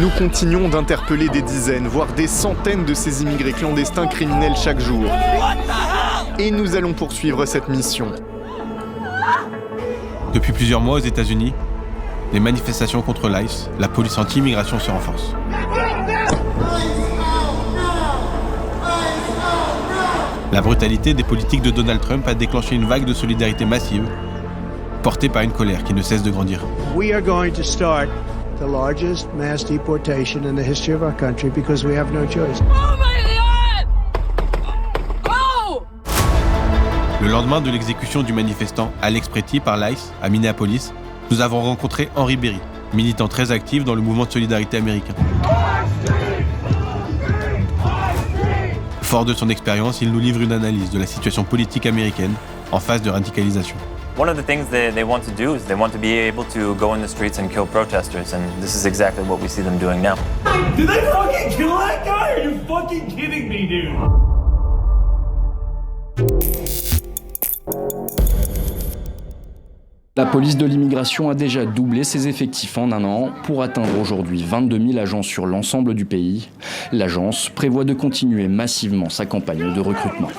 Nous continuons d'interpeller des dizaines, voire des centaines de ces immigrés clandestins criminels chaque jour. Et nous allons poursuivre cette mission. Depuis plusieurs mois aux États-Unis, les manifestations contre l'ICE, la police anti-immigration, se renforcent. La brutalité des politiques de Donald Trump a déclenché une vague de solidarité massive, portée par une colère qui ne cesse de grandir. We are going to start the largest mass deportation in the history of our country because we have no choice. Oh my God! Oh! Le lendemain de l'exécution du manifestant Alex Pretti par l'ICE à Minneapolis, nous avons rencontré Henri Berry, militant très actif dans le mouvement de solidarité américain. Fort de son expérience, il nous livre une analyse de la situation politique américaine en phase de radicalisation. One of the things they want to do is they want to be able to go in the streets and kill protesters, and this is exactly what we see them doing now. Did they fucking kill that guy? Are you fucking kidding me, dude? La police de l'immigration a déjà doublé ses effectifs en un an pour atteindre aujourd'hui 22 000 agents sur l'ensemble du pays. L'agence prévoit de continuer massivement sa campagne de recrutement.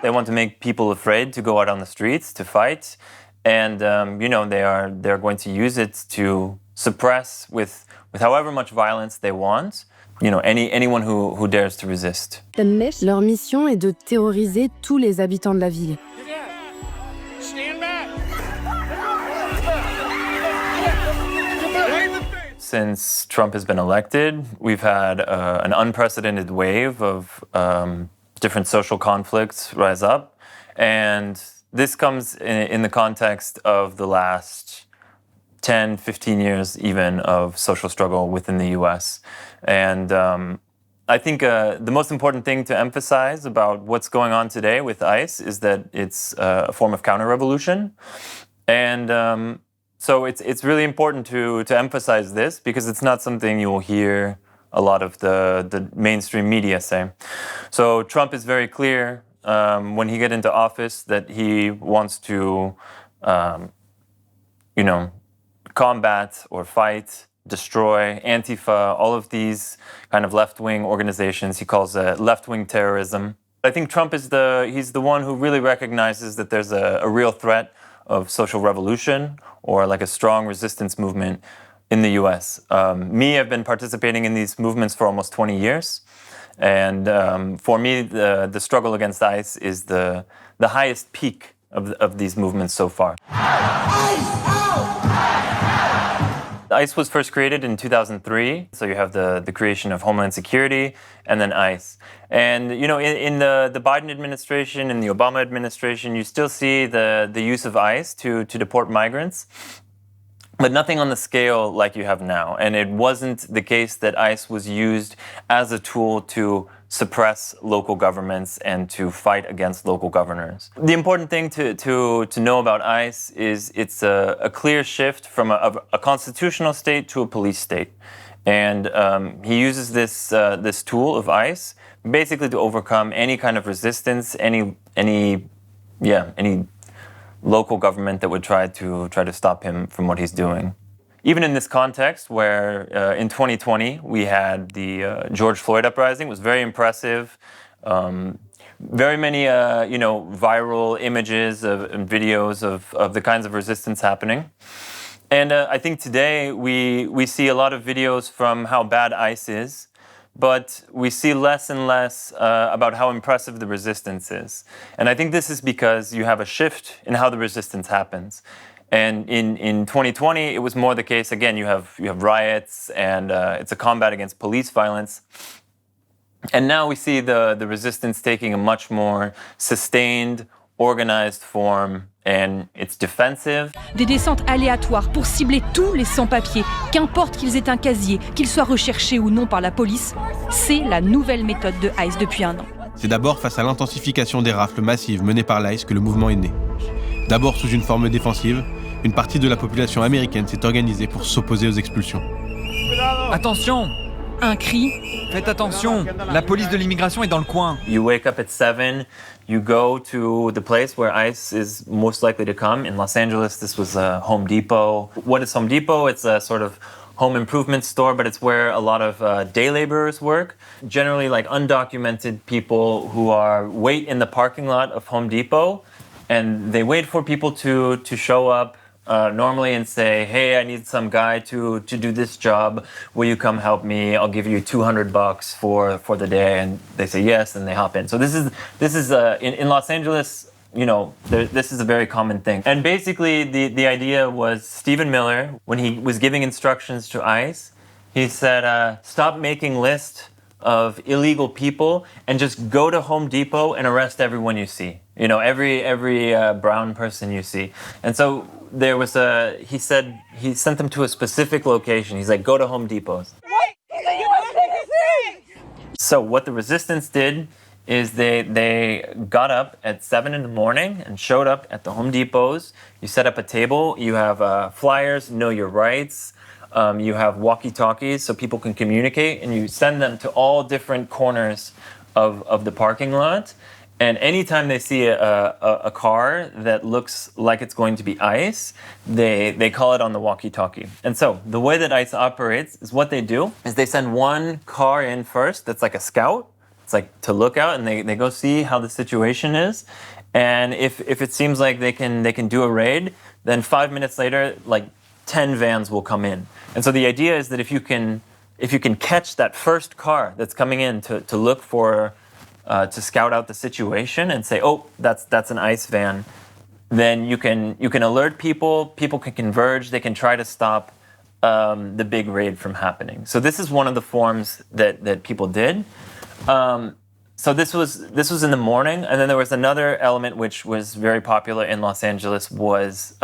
They want to make people afraid to go out on the streets to fight, and they're going to use it to suppress with however much violence they want. Anyone who dares to resist. Leur mission est de terroriser tous les habitants de la ville. Since Trump has been elected, we've had an unprecedented wave of different social conflicts rise up. And this comes in the context of the last 10, 15 years even of social struggle within the US. And I think the most important thing to emphasize about what's going on today with ICE is that it's a form of counter-revolution. And so it's really important to emphasize this because it's not something you will hear a lot of the mainstream media say. So Trump is very clear when he gets into office that he wants to, combat or fight, destroy, Antifa, all of these kind of left-wing organizations. He calls it left-wing terrorism. I think Trump is he's the one who really recognizes that there's a real threat of social revolution or like a strong resistance movement in the US. I've been participating in these movements for almost 20 years. And for me, the struggle against ICE is the highest peak of these movements so far. ICE was first created in 2003. So you have the creation of Homeland Security and then ICE. And, in the Biden administration and the Obama administration, you still see the use of ICE to deport migrants, but nothing on the scale like you have now. And it wasn't the case that ICE was used as a tool to suppress local governments and to fight against local governors. The important thing to know about ICE is it's a clear shift from a constitutional state to a police state. And he uses this tool of ICE basically to overcome any kind of resistance, any local government that would try to stop him from what he's doing. Even in this context where in 2020 we had the George Floyd uprising, it was very impressive. Very many viral images and videos of the kinds of resistance happening. And I think today we see a lot of videos from how bad ICE is, but we see less and less about how impressive the resistance is. And I think this is because you have a shift in how the resistance happens. And in 2020, it was more the case, again, you have riots and it's a combat against police violence. And now we see the resistance taking a much more sustained, organized form, and it's defensive. Des descentes aléatoires pour cibler tous les sans-papiers, qu'importe qu'ils aient un casier, qu'ils soient recherchés ou non par la police, c'est la nouvelle méthode de ICE depuis un an. C'est d'abord face à l'intensification des rafles massives menées par l'ICE que le mouvement est né. D'abord sous une forme défensive, une partie de la population américaine s'est organisée pour s'opposer aux expulsions. Attention! Un cri. Faites attention, la police de l'immigration est dans le coin. You wake up at 7, you go to the place where ICE is most likely to come. In Los Angeles, this was Home Depot. What is Home Depot? It's a sort of home improvement store, but it's where a lot of day laborers work. Generally, like undocumented people who wait in the parking lot of Home Depot, and they wait for people to show up normally and say, hey, I need some guy to do this job. Will you come help me? I'll give you $200 for the day. And they say yes, and they hop in. So this is in Los Angeles, this is a very common thing. And basically, the idea was Stephen Miller, when he was giving instructions to ICE, he said, stop making lists of illegal people and just go to Home Depot and arrest everyone you see. Every brown person you see. And so there was he said he sent them to a specific location. He's like, go to Home Depot's. So what the resistance did is they got up at 7 a.m. and showed up at the Home Depots. You set up a table, you have flyers, know your rights, you have walkie-talkies so people can communicate, and you send them to all different corners of the parking lot. And anytime they see a car that looks like it's going to be ICE, they call it on the walkie-talkie. And so the way that ICE operates is what they do is they send one car in first that's like a scout. It's like to look out, and they go see how the situation is. And if it seems like they can do a raid, then 5 minutes later, like 10 vans will come in. And so the idea is that if you can catch that first car that's coming in to look for to scout out the situation and say, oh, that's an ICE van, then you can alert people. People can converge. They can try to stop the big raid from happening. So this is one of the forms that people did. So this was in the morning, and then there was another element which was very popular in Los Angeles was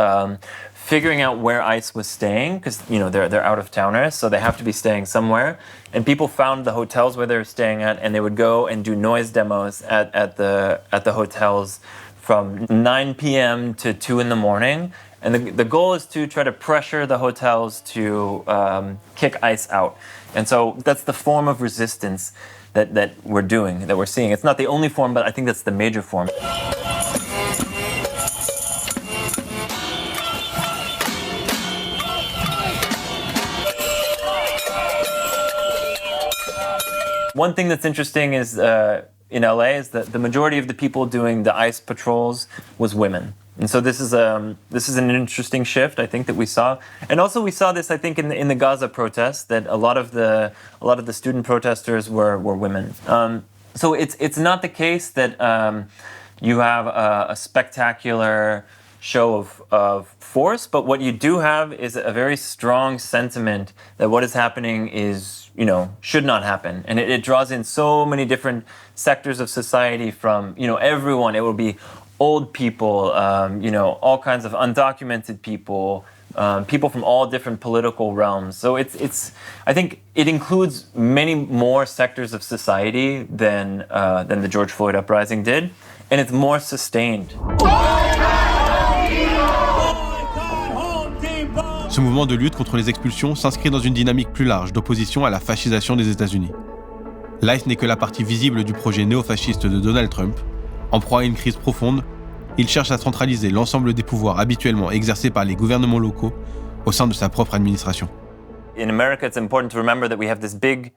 figuring out where ICE was staying, because they're out of towners, so they have to be staying somewhere. And people found the hotels where they were staying at, and they would go and do noise demos at the hotels from 9 p.m. to 2 a.m. And the goal is to try to pressure the hotels to kick ICE out. And so that's the form of resistance that we're seeing. It's not the only form, but I think that's the major form. One thing that's interesting is in LA is that the majority of the people doing the ICE patrols was women. And so this is an interesting shift, I think, that we saw. And also we saw this, I think, in the Gaza protests, that a lot of the student protesters were women. So it's not the case that you have a spectacular show of force, but what you do have is a very strong sentiment that what is happening is, should not happen. And it draws in so many different sectors of society from, everyone. It will be old people, all kinds of undocumented people, people from all different political realms. So I think it includes many more sectors of society than the George Floyd uprising did, and it's more sustained. Ce mouvement de lutte contre les expulsions s'inscrit dans une dynamique plus large d'opposition à la fascisation des États-Unis. L'ICE n'est que la partie visible du projet néofasciste de Donald Trump. En proie à une crise profonde, il cherche à centraliser l'ensemble des pouvoirs habituellement exercés par les gouvernements locaux au sein de sa propre administration. In America, it's important to remember that we have this big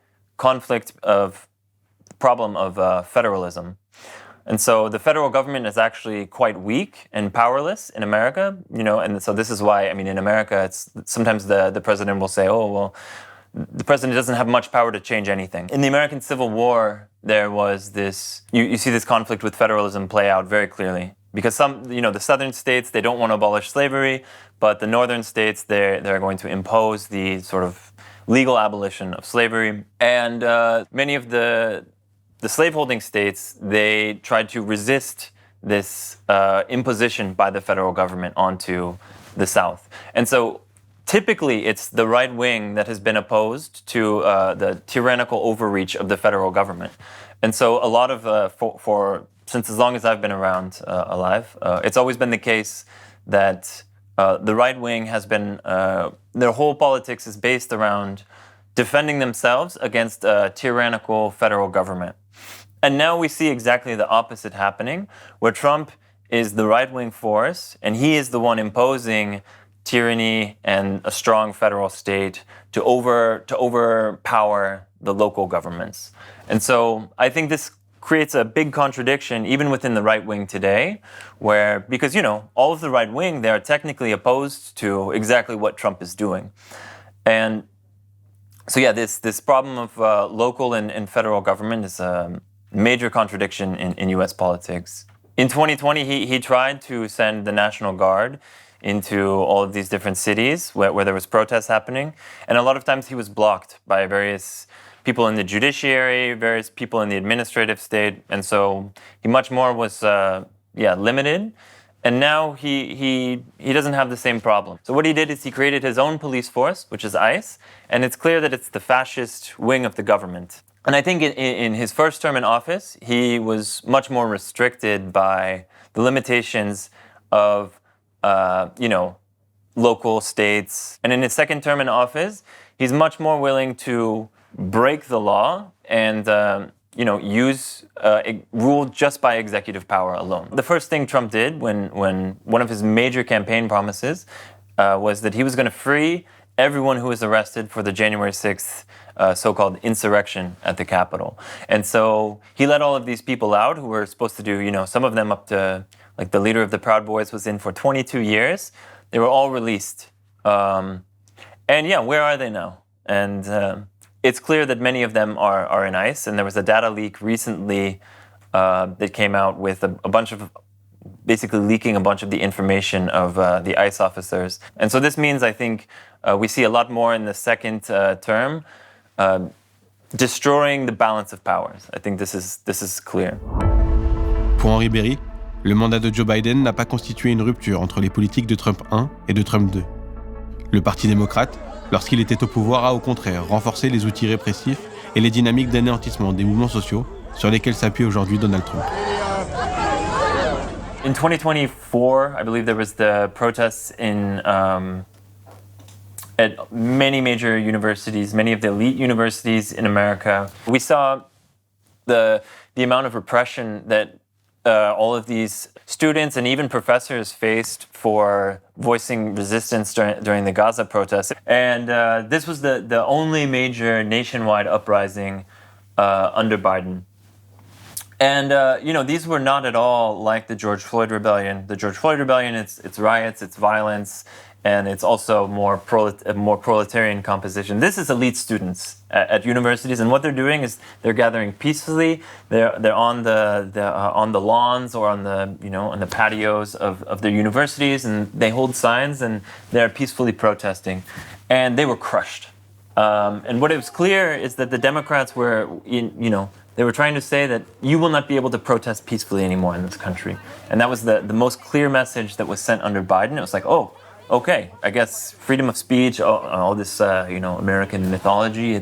problem of federalism. And so the federal government is actually quite weak and powerless in America, and so this is why, in America, sometimes the president will say, oh, well, the president doesn't have much power to change anything. In the American Civil War, there was this, you see this conflict with federalism play out very clearly. Because the southern states, they don't want to abolish slavery, but the northern states, they're going to impose the sort of legal abolition of slavery. And many of the slaveholding states, they tried to resist this imposition by the federal government onto the South. And so typically it's the right wing that has been opposed to the tyrannical overreach of the federal government. And so a lot of, since as long as I've been around alive, it's always been the case that the right wing has been, their whole politics is based around defending themselves against a tyrannical federal government. And now we see exactly the opposite happening, where Trump is the right-wing force, and he is the one imposing tyranny and a strong federal state to overpower the local governments. And so I think this creates a big contradiction even within the right wing today, where, because, you know, all of the right wing, they are technically opposed to exactly what Trump is doing. And so yeah, this problem of local and federal government is a major contradiction in US politics. In 2020, he tried to send the National Guard into all of these different cities where there was protests happening. And a lot of times he was blocked by various people in the judiciary, various people in the administrative state. And so he much more was limited. And now he doesn't have the same problem. So what he did is he created his own police force, which is ICE. And it's clear that it's the fascist wing of the government. And I think in his first term in office, he was much more restricted by the limitations of local states. And in his second term in office, he's much more willing to break the law and rule just by executive power alone. The first thing Trump did when one of his major campaign promises was that he was going to free everyone who was arrested for the January 6th so-called insurrection at the Capitol. And so he let all of these people out who were supposed to do, some of them up to, like the leader of the Proud Boys was in for 22 years. They were all released. Where are they now? And it's clear that many of them are in ICE. And there was a data leak recently that came out with a bunch of, basically leaking a bunch of the information of the ICE officers. And so this means, I think, we see a lot more in the second term, destroying the balance of powers. I think this is clear. Pour Henri Berry, le mandat de Joe Biden n'a pas constitué une rupture entre les politiques de Trump 1 et de Trump 2. Le Parti démocrate, lorsqu'il était au pouvoir, a au contraire renforcé les outils répressifs et les dynamiques d'anéantissement des mouvements sociaux sur lesquels s'appuie aujourd'hui Donald Trump. In 2024, I believe there was the protests at many major universities, many of the elite universities in America. We saw the amount of repression that all of these students and even professors faced for voicing resistance during the Gaza protests. And this was the only major nationwide uprising under Biden. And, these were not at all like the George Floyd rebellion. The George Floyd rebellion, it's riots, it's violence, and it's also more proletarian composition. This is elite students at universities, and what they're doing is they're gathering peacefully. They're on the lawns or on the patios of their universities, and they hold signs and they're peacefully protesting. And they were crushed. And what it was clear is that the Democrats were, they were trying to say that you will not be able to protest peacefully anymore in this country. And that was the most clear message that was sent under Biden. It was like, oh, okay, I guess freedom of speech, all this, American mythology,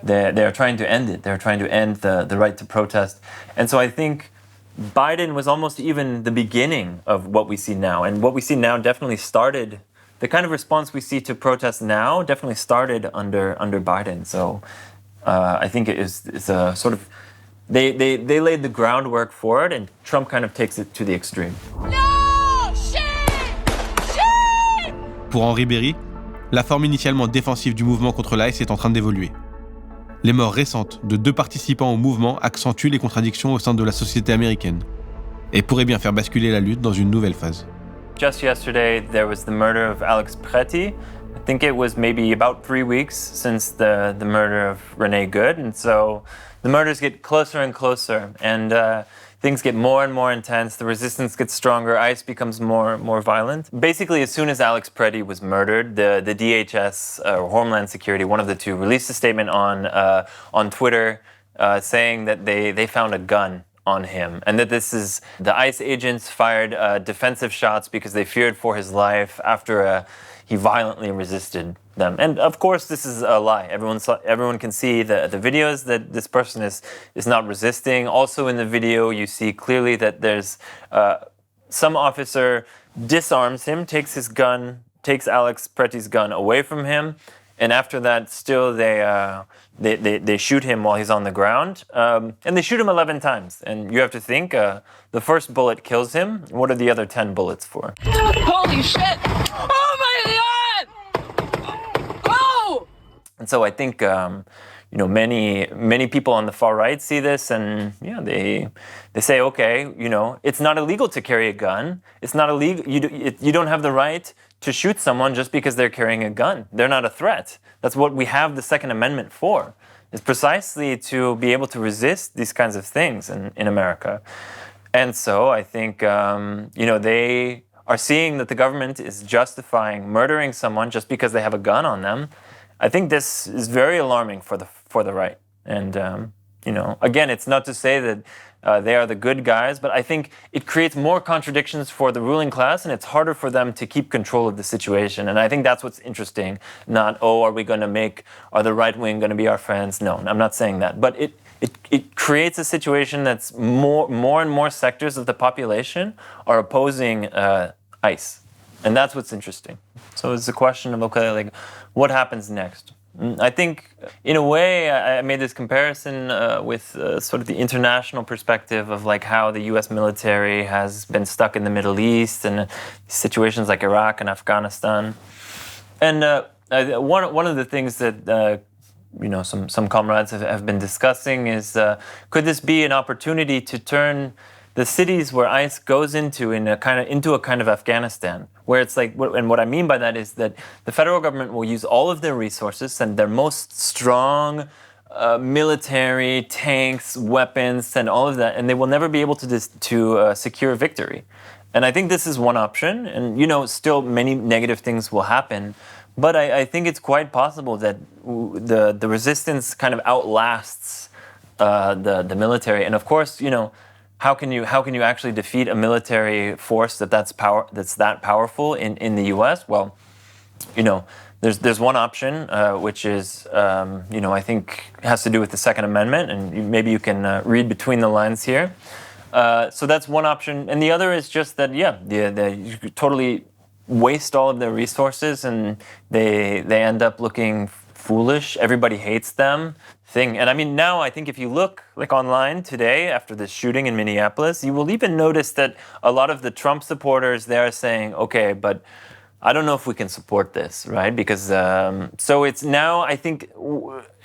they're trying to end it. They're trying to end the right to protest. And so I think Biden was almost even the beginning of what we see now. And what we see now definitely started, the kind of response we see to protests now definitely started under Biden. So I think it's a sort of, they laid the groundwork for it, and Trump kind of takes it to the extreme. Pour Henri Berry, la forme initialement défensive du mouvement contre l'ICE est en train d'évoluer. Les morts récentes de 2 participants au mouvement accentuent les contradictions au sein de la société américaine et pourraient bien faire basculer la lutte dans une nouvelle phase. Just yesterday, there was the murder of Alex Pretti. I think it was maybe about 3 weeks since the murder of Renée Good. And so the murders get closer and closer, and things get more and more intense. The resistance gets stronger. ICE becomes more violent. Basically, as soon as Alex Pretti was murdered, the DHS or Homeland Security, one of the two, released a statement on Twitter saying that they found a gun on him, and that the ICE agents fired defensive shots because they feared for his life after he violently resisted them. And of course, this is a lie. Everyone can see the videos that this person is not resisting. Also in the video, you see clearly that there's some officer disarms him, takes Alex Pretti's gun away from him, and after that, still they shoot him while he's on the ground, and they shoot him 11 times. And you have to think, the first bullet kills him. What are the other 10 bullets for? Holy shit! Oh my God! So I think many people on the far right see this, and they say, okay, it's not illegal to carry a gun. It's not illegal. You don't have the right to shoot someone just because they're carrying a gun. They're not a threat. That's what we have the Second Amendment for. It's precisely to be able to resist these kinds of things in America. And so I think they are seeing that the government is justifying murdering someone just because they have a gun on them. I think this is very alarming for the right. And again, it's not to say that they are the good guys, but I think it creates more contradictions for the ruling class, and it's harder for them to keep control of the situation. And I think that's what's interesting. Not, are the right wing going to be our friends? No, I'm not saying that. But it creates a situation that's more and more sectors of the population are opposing ICE. And that's what's interesting. So it's a question of, what happens next? I think, in a way, I made this comparison with sort of the international perspective of how the U.S. military has been stuck in the Middle East and situations like Iraq and Afghanistan. And one of the things that some comrades have been discussing is, could this be an opportunity to turn the cities where ICE goes into a kind of Afghanistan, where it's and what I mean by that is that the federal government will use all of their resources and their most strong military, tanks, weapons, and all of that, and they will never be able to secure victory. And I think this is one option, and still many negative things will happen, but I think it's quite possible that the resistance kind of outlasts the military, and of course, how can you actually defeat a military force that's that powerful in the U.S.? Well, there's one option which is I think has to do with the Second Amendment, and maybe you can read between the lines here. So that's one option, and the other is just that you totally waste all of their resources, and they end up looking foolish. Everybody hates them. And I mean, now I think if you look online today after the shooting in Minneapolis, you will even notice that a lot of the Trump supporters, they are saying, okay, but I don't know if we can support this, right? Because so it's now, I think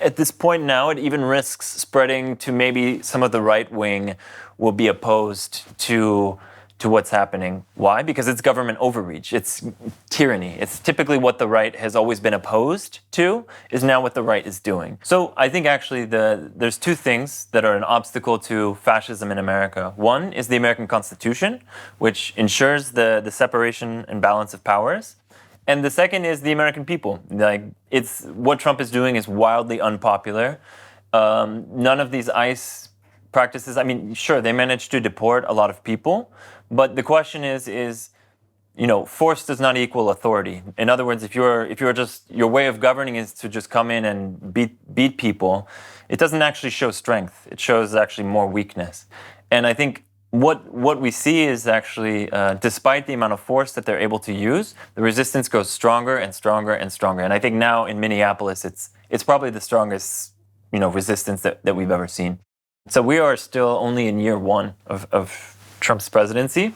at this point now, it even risks spreading to maybe some of the right wing will be opposed to what's happening. Why? Because it's government overreach. It's tyranny. It's typically what the right has always been opposed to, is now what the right is doing. So I think actually there's two things that are an obstacle to fascism in America. One is the American Constitution, which ensures the separation and balance of powers. And the second is the American people. It's what Trump is doing is wildly unpopular. None of these ICE practices, I mean, sure, they managed to deport a lot of people, but the question is force does not equal authority. In other words, if you're just, your way of governing is to just come in and beat people, it doesn't actually show strength. It shows actually more weakness. And I think what we see is actually, despite the amount of force that they're able to use, the resistance goes stronger and stronger and stronger. And I think now in Minneapolis, it's probably the strongest, resistance that we've ever seen. So we are still only in year one of Trump's presidency.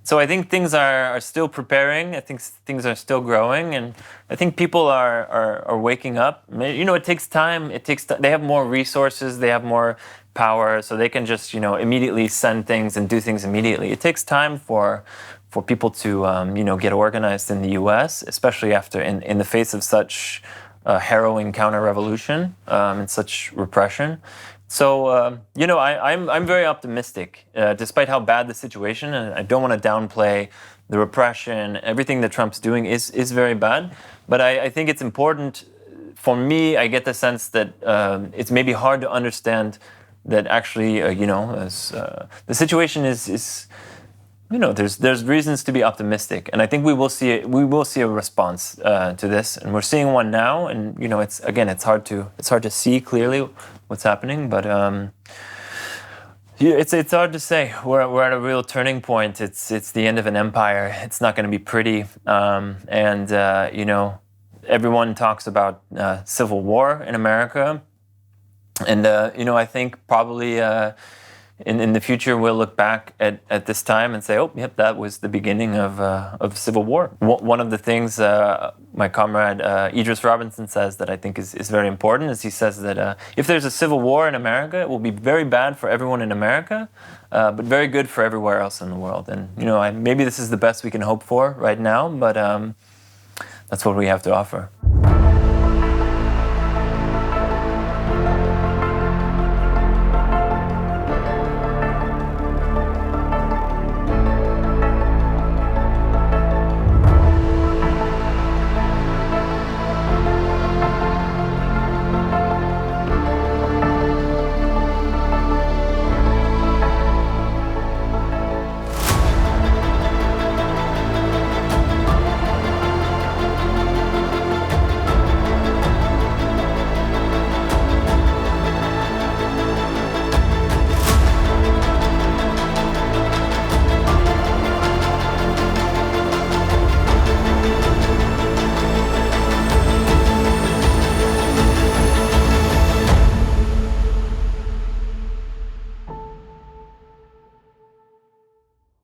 So I think things are still preparing. I think things are still growing, and I think people are waking up. It takes time. They have more resources. They have more power, so they can just immediately send things and do things immediately. It takes time for people to get organized in the U.S., especially after in the face of such harrowing counter-revolution and such repression. So, I'm very optimistic, despite how bad the situation, and I don't want to downplay the repression. Everything that Trump's doing is very bad, but I think it's important. For me, I get the sense that it's maybe hard to understand that actually, the situation is there's reasons to be optimistic, and I think we will see a response to this, and we're seeing one now. And it's hard to see clearly what's happening, but it's hard to say. We're at a real turning point. It's the end of an empire. It's not going to be pretty, and everyone talks about civil war in America, and I think probably. in the future, we'll look back at this time and say, oh, yep, that was the beginning of civil war. One of the things my comrade Idris Robinson says that I think is very important is he says that if there's a civil war in America, it will be very bad for everyone in America, but very good for everywhere else in the world. And, maybe this is the best we can hope for right now, but that's what we have to offer.